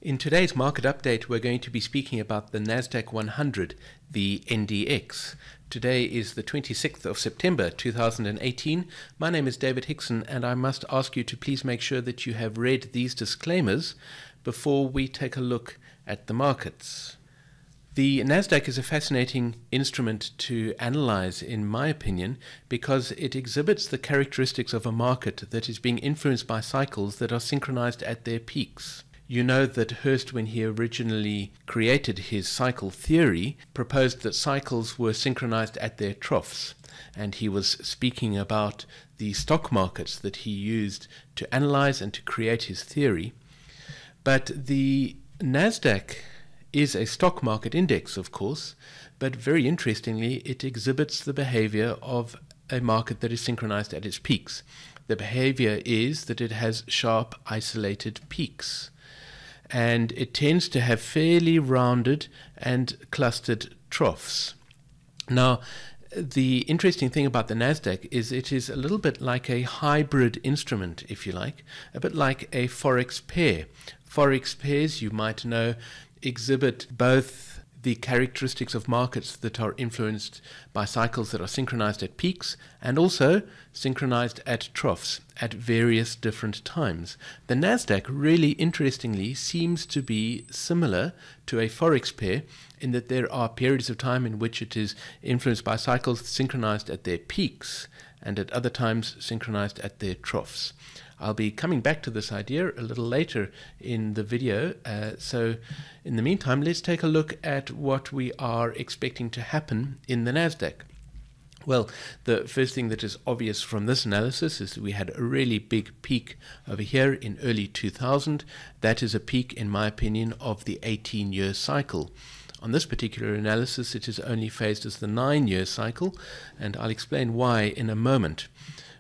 In today's market update, we're going to be speaking about the Nasdaq-100, the NDX. Today is the 26th of September 2018. My name is David Hickson, and I must ask you to please make sure that you have read these disclaimers before we take a look at the markets. The Nasdaq is a fascinating instrument to analyze, in my opinion, because it exhibits the characteristics of a market that is being influenced by cycles that are synchronized at their peaks. You know that Hurst, when he originally created his cycle theory, proposed that cycles were synchronized at their troughs. And he was speaking about the stock markets that he used to analyze and to create his theory. But the Nasdaq is a stock market index, of course, but very interestingly, it exhibits the behavior of a market that is synchronized at its peaks. The behavior is that it has sharp, isolated peaks, and it tends to have fairly rounded and clustered troughs. Now, the interesting thing about the Nasdaq is it is a little bit like a hybrid instrument, if you like, a bit like a forex pair. Forex pairs, you might know, exhibit both the characteristics of markets that are influenced by cycles that are synchronized at peaks and also synchronized at troughs at various different times. The Nasdaq, really interestingly, seems to be similar to a forex pair in that there are periods of time in which it is influenced by cycles synchronized at their peaks and at other times synchronized at their troughs. I'll be coming back to this idea a little later in the video, so in the meantime, let's take a look at what we are expecting to happen in the Nasdaq. Well, the first thing that is obvious from this analysis is that we had a really big peak over here in early 2000. That is a peak, in my opinion, of the 18-year cycle. On this particular analysis, it is only phased as the 9-year cycle, and I'll explain why in a moment.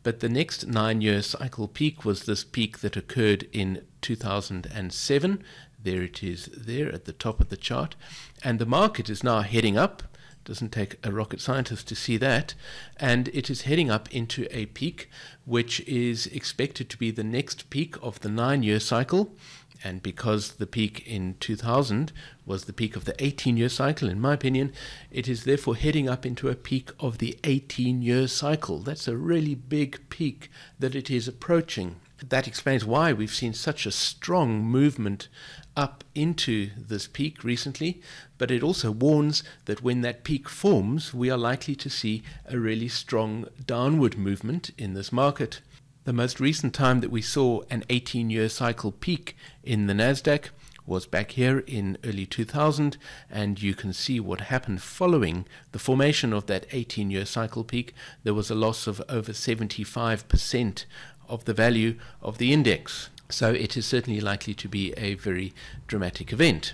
But the next 9-year cycle peak was this peak that occurred in 2007. There it is there at the top of the chart. And the market is now heading up. Doesn't take a rocket scientist to see that. And it is heading up into a peak which is expected to be the next peak of the 9-year cycle. And because the peak in 2000 was the peak of the 18-year cycle, in my opinion, it is therefore heading up into a peak of the 18-year cycle. That's a really big peak that it is approaching. That explains why we've seen such a strong movement up into this peak recently, but it also warns that when that peak forms, we are likely to see a really strong downward movement in this market. The most recent time that we saw an 18-year cycle peak in the Nasdaq was back here in early 2000, and you can see what happened following the formation of that 18-year cycle peak. There was a loss of over 75% of the value of the index. So it is certainly likely to be a very dramatic event.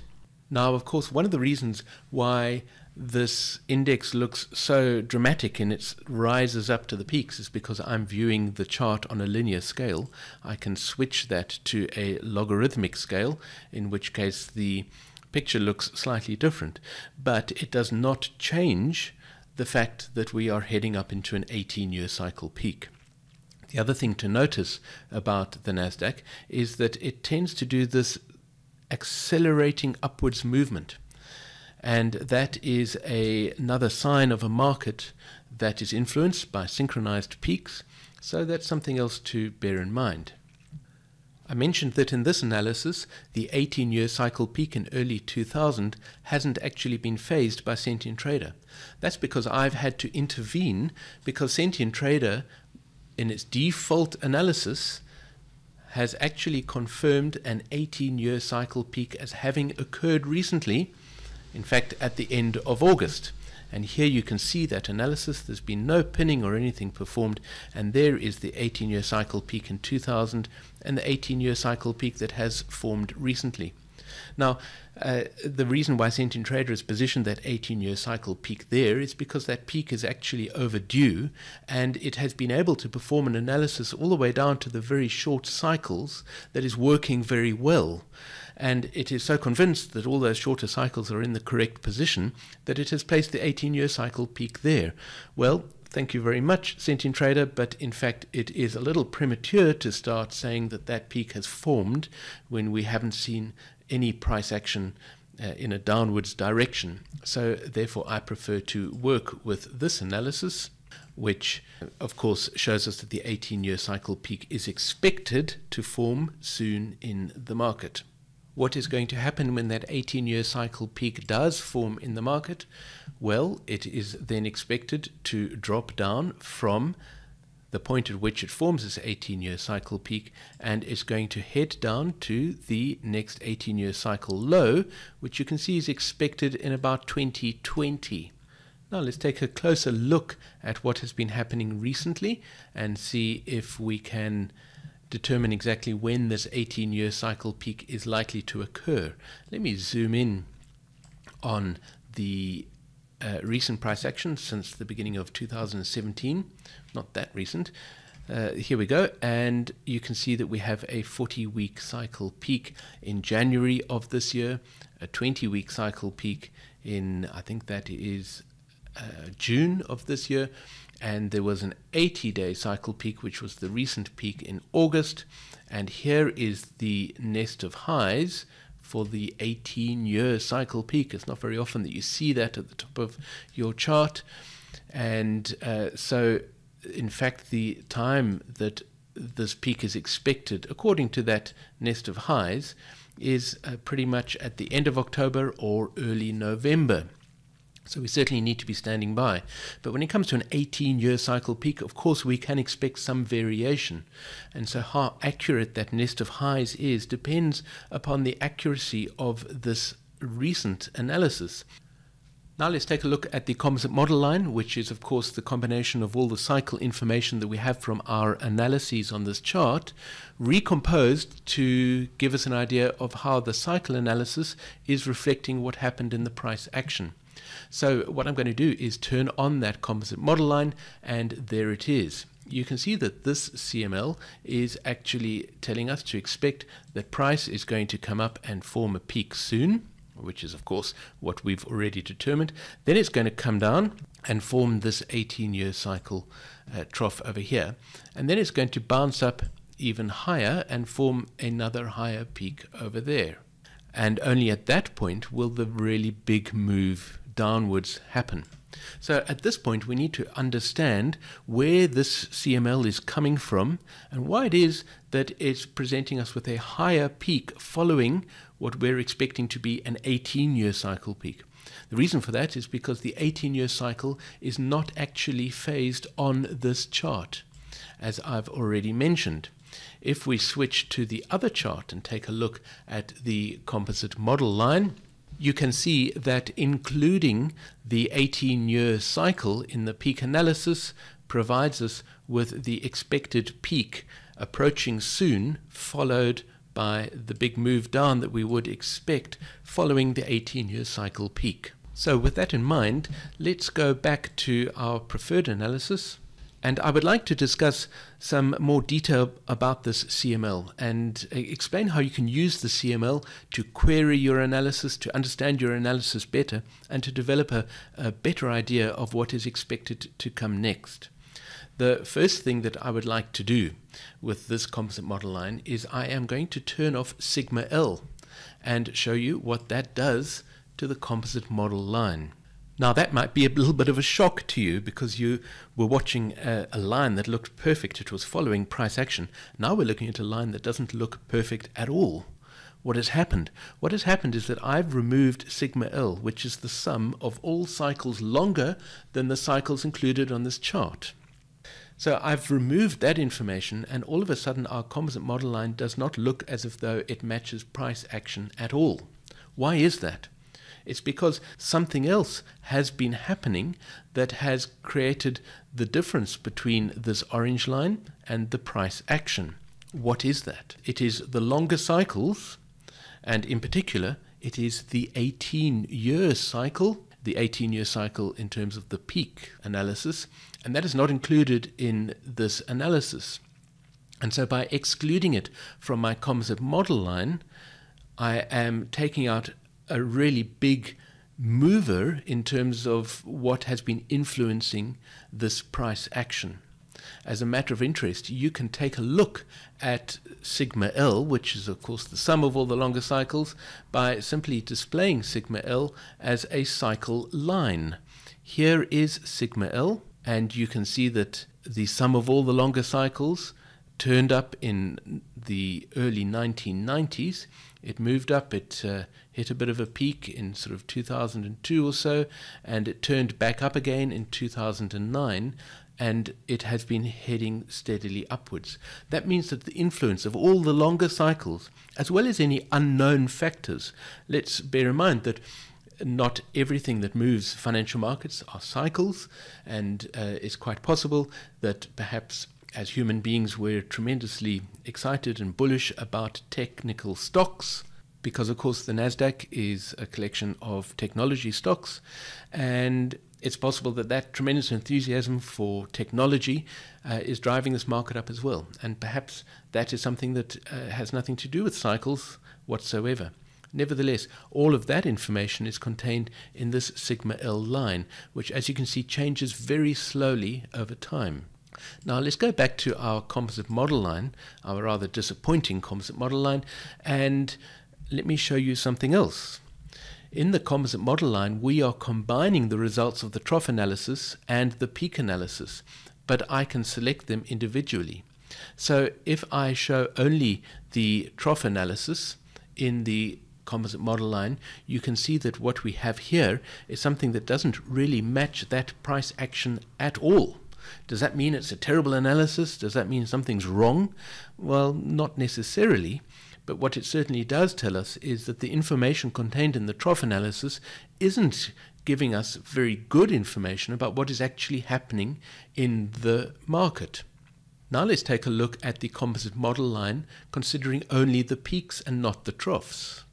Now, of course, one of the reasons why this index looks so dramatic in its rises up to the peaks is because I'm viewing the chart on a linear scale. I can switch that to a logarithmic scale, in which case the picture looks slightly different. But it does not change the fact that we are heading up into an 18-year cycle peak. The other thing to notice about the Nasdaq is that it tends to do this accelerating upwards movement. And that is another sign of a market that is influenced by synchronized peaks, so that's something else to bear in mind. I mentioned that in this analysis, the 18-year cycle peak in early 2000 hasn't actually been phased by Sentient Trader. That's because I've had to intervene, because Sentient Trader, in its default analysis, has actually confirmed an 18-year cycle peak as having occurred recently, in fact at the end of August. And here you can see that analysis. There's been no pinning or anything performed, and there is the 18-year cycle peak in 2000 and the 18-year cycle peak that has formed recently. Now, the reason why Sentient Trader has positioned that 18-year cycle peak there is because that peak is actually overdue, and it has been able to perform an analysis all the way down to the very short cycles that is working very well. And it is so convinced that all those shorter cycles are in the correct position that it has placed the 18-year cycle peak there. Well, Thank you very much, Sentient Trader, but in fact it is a little premature to start saying that that peak has formed when we haven't seen any price action in a downwards direction. So therefore I prefer to work with this analysis, which of course shows us that the 18-year cycle peak is expected to form soon in the market. What is going to happen when that 18-year cycle peak does form in the market? Well, it is then expected to drop down from the point at which it forms this 18-year cycle peak, and is going to head down to the next 18-year cycle low, which you can see is expected in about 2020. Now let's take a closer look at what has been happening recently and see if we can determine exactly when this 18-year cycle peak is likely to occur. Let me zoom in on the recent price action since the beginning of 2017, not that recent. Here we go, and you can see that we have a 40-week cycle peak in January of this year, a 20-week cycle peak in, I think that is June of this year, and there was an 80-day cycle peak, which was the recent peak in August. And here is the nest of highs for the 18-year cycle peak. It's not very often that you see that at the top of your chart. And so, in fact, the time that this peak is expected, according to that nest of highs, is pretty much at the end of October or early November. So we certainly need to be standing by. But when it comes to an 18-year cycle peak, of course, we can expect some variation. And so how accurate that nest of highs is depends upon the accuracy of this recent analysis. Now let's take a look at the Composite Model Line, which is, of course, the combination of all the cycle information that we have from our analyses on this chart, recomposed to give us an idea of how the cycle analysis is reflecting what happened in the price action. So what I'm going to do is turn on that Composite Model Line, and there it is. You can see that this CML is actually telling us to expect that price is going to come up and form a peak soon, which is of course what we've already determined. Then it's going to come down and form this 18-year cycle trough over here, and then it's going to bounce up even higher and form another higher peak over there. And only at that point will the really big move downwards happen. So at this point we need to understand where this CML is coming from and why it is that it's presenting us with a higher peak following what we're expecting to be an 18-year cycle peak. The reason for that is because the 18-year cycle is not actually phased on this chart, as I've already mentioned. If we switch to the other chart and take a look at the Composite Model Line, you can see that including the 18-year cycle in the peak analysis provides us with the expected peak approaching soon, followed by the big move down that we would expect following the 18-year cycle peak. So with that in mind, let's go back to our preferred analysis. And I would like to discuss some more detail about this CML and explain how you can use the CML to query your analysis, to understand your analysis better, and to develop a better idea of what is expected to come next. The first thing that I would like to do with this Composite Model Line is I am going to turn off Sigma L and show you what that does to the Composite Model Line. Now that might be a little bit of a shock to you because you were watching a line that looked perfect. It was following price action. Now we're looking at a line that doesn't look perfect at all. What has happened? What has happened is that I've removed Sigma L, which is the sum of all cycles longer than the cycles included on this chart. So I've removed that information, and all of a sudden our Composite Model Line does not look as if though it matches price action at all. Why is that? It's because something else has been happening that has created the difference between this orange line and the price action. What is that? It is the longer cycles, and in particular, it is the 18-year cycle, the 18-year cycle in terms of the peak analysis, and that is not included in this analysis. And so by excluding it from my Composite Model Line, I am taking out a really big mover in terms of what has been influencing this price action. As a matter of interest, you can take a look at sigma L, which is of course the sum of all the longer cycles, by simply displaying sigma L as a cycle line. Here is sigma L, and you can see that the sum of all the longer cycles turned up in the early 1990s. It moved up, it hit a bit of a peak in sort of 2002 or so, and it turned back up again in 2009, and it has been heading steadily upwards. That means that the influence of all the longer cycles, as well as any unknown factors, let's bear in mind that not everything that moves financial markets are cycles, and it's quite possible that perhaps as human beings we're tremendously excited and bullish about technical stocks, because of course the Nasdaq is a collection of technology stocks, and it's possible that that tremendous enthusiasm for technology is driving this market up as well, and perhaps that is something that has nothing to do with cycles whatsoever. Nevertheless, all of that information is contained in this sigma L line, which, as you can see, changes very slowly over time. Now let's go back to our composite model line, our rather disappointing composite model line, and let me show you something else. In the composite model line, we are combining the results of the trough analysis and the peak analysis, but I can select them individually. So if I show only the trough analysis in the composite model line, you can see that what we have here is something that doesn't really match that price action at all. Does that mean it's a terrible analysis? Does that mean something's wrong? Well, not necessarily. But what it certainly does tell us is that the information contained in the trough analysis isn't giving us very good information about what is actually happening in the market. Now let's take a look at the composite model line, considering only the peaks and not the troughs.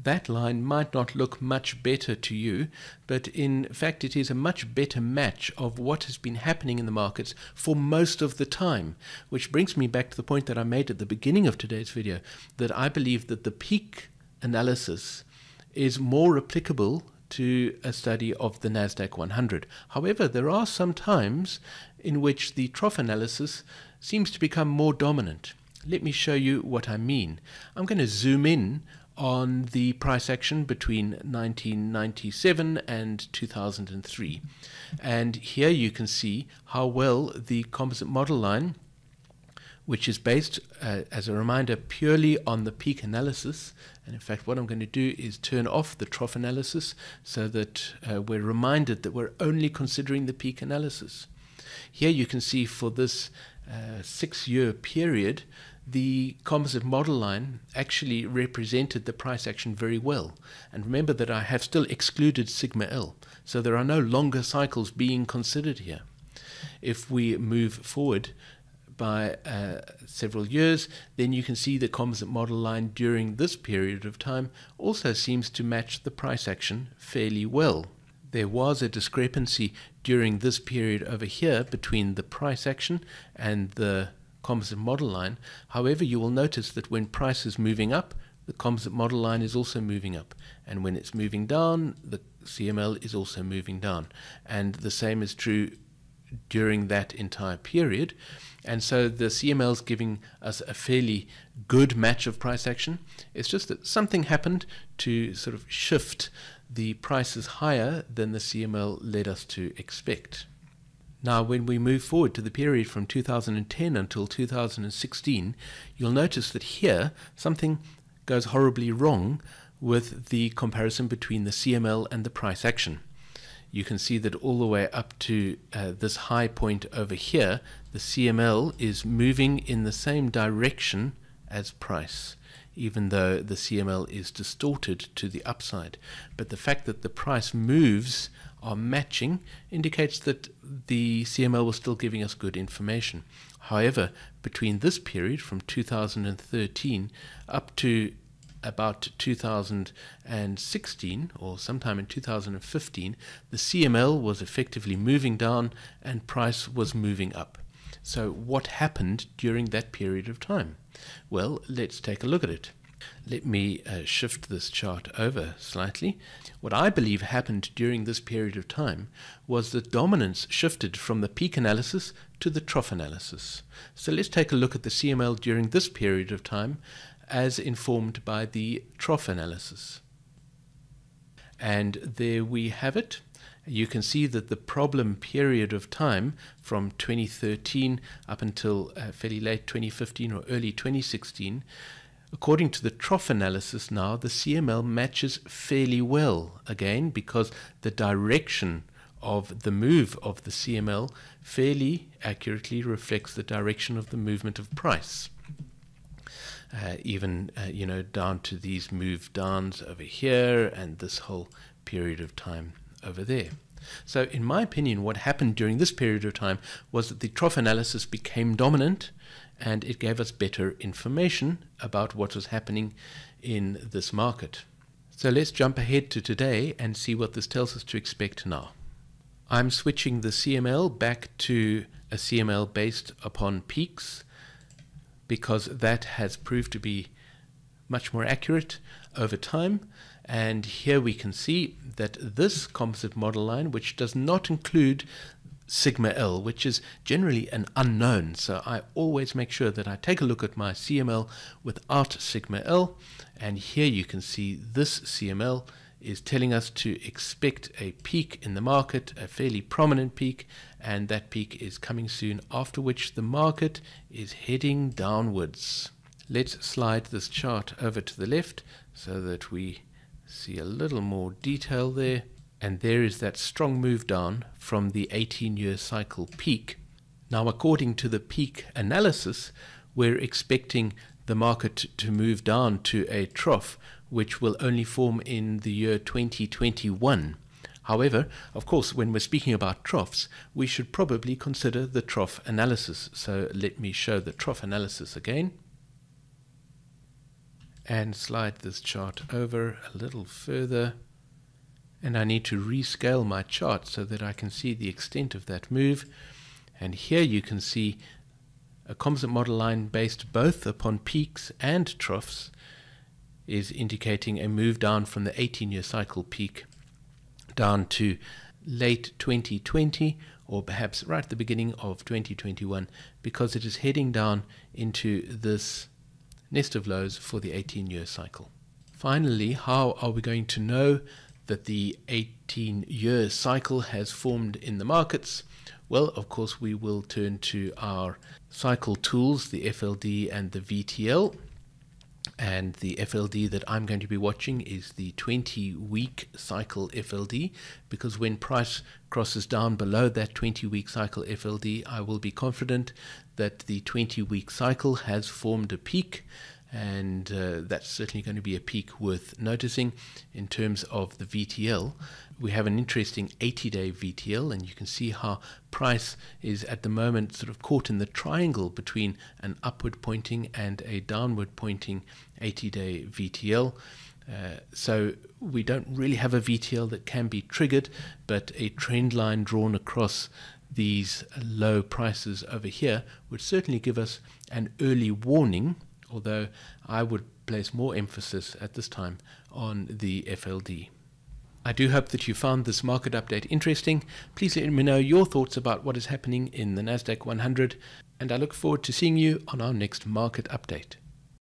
That line might not look much better to you, but in fact it is a much better match of what has been happening in the markets for most of the time, which brings me back to the point that I made at the beginning of today's video, that I believe that the peak analysis is more applicable to a study of the Nasdaq-100. However, there are some times in which the trough analysis seems to become more dominant. Let me show you what I mean. I'm going to zoom in on the price action between 1997 and 2003. And here you can see how well the composite model line, which is based, as a reminder, purely on the peak analysis. And in fact, what I'm going to do is turn off the trough analysis so that we're reminded that we're only considering the peak analysis. Here you can see for this 6-year period, the composite model line actually represented the price action very well. And remember that I have still excluded sigma L, so there are no longer cycles being considered here. If we move forward by several years, then you can see the composite model line during this period of time also seems to match the price action fairly well. There was a discrepancy during this period over here between the price action and the composite model line. However, you will notice that when price is moving up, the composite model line is also moving up, and when it's moving down, the CML is also moving down, and the same is true during that entire period. And so the CML is giving us a fairly good match of price action. It's just that something happened to sort of shift the prices higher than the CML led us to expect. Now, when we move forward to the period from 2010 until 2016, you'll notice that here something goes horribly wrong with the comparison between the CML and the price action. You can see that all the way up to this high point over here, the CML is moving in the same direction as price, even though the CML is distorted to the upside. But the fact that the price moves are matching indicates that the CML was still giving us good information. However, between this period from 2013 up to about 2016 or sometime in 2015, the CML was effectively moving down and price was moving up. So what happened during that period of time? Well, let's take a look at it. Let me shift this chart over slightly. What I believe happened during this period of time was that dominance shifted from the peak analysis to the trough analysis. So let's take a look at the CML during this period of time as informed by the trough analysis. And there we have it. You can see that the problem period of time from 2013 up until fairly late 2015 or early 2016, according to the trough analysis now, the CML matches fairly well again, because the direction of the move of the CML fairly accurately reflects the direction of the movement of price. Even down to these move downs over here and this whole period of time over there. So in my opinion, what happened during this period of time was that the trough analysis became dominant, and it gave us better information about what was happening in this market. So let's jump ahead to today and see what this tells us to expect now. I'm switching the CML back to a CML based upon peaks, because that has proved to be much more accurate over time. And here we can see that this composite model line, which does not include sigma L, which is generally an unknown, so I always make sure that I take a look at my CML without sigma L, and here you can see this CML is telling us to expect a peak in the market, a fairly prominent peak, and that peak is coming soon, after which the market is heading downwards. Let's slide this chart over to the left so that we see a little more detail there. And there is that strong move down from the 18-year cycle peak. Now, according to the peak analysis, we're expecting the market to move down to a trough, which will only form in the year 2021. However, of course, when we're speaking about troughs, we should probably consider the trough analysis. So let me show the trough analysis again. And slide this chart over a little further. And I need to rescale my chart so that I can see the extent of that move. And here you can see a composite model line based both upon peaks and troughs is indicating a move down from the 18-year cycle peak down to late 2020, or perhaps right at the beginning of 2021, because it is heading down into this nest of lows for the 18-year cycle. Finally, how are we going to know that the 18-year cycle has formed in the markets? Well, of course, we will turn to our cycle tools, the FLD and the VTL. And the FLD that I'm going to be watching is the 20-week cycle FLD, because when price crosses down below that 20-week cycle FLD, I will be confident that the 20-week cycle has formed a peak, and that's certainly going to be a peak worth noticing. In terms of the VTL, we have an interesting 80-day VTL, and you can see how price is at the moment sort of caught in the triangle between an upward pointing and a downward pointing 80-day VTL. So we don't really have a VTL that can be triggered, but a trend line drawn across these low prices over here would certainly give us an early warning, although I would place more emphasis at this time on the FLD. I do hope that you found this market update interesting. Please let me know your thoughts about what is happening in the Nasdaq 100, and I look forward to seeing you on our next market update.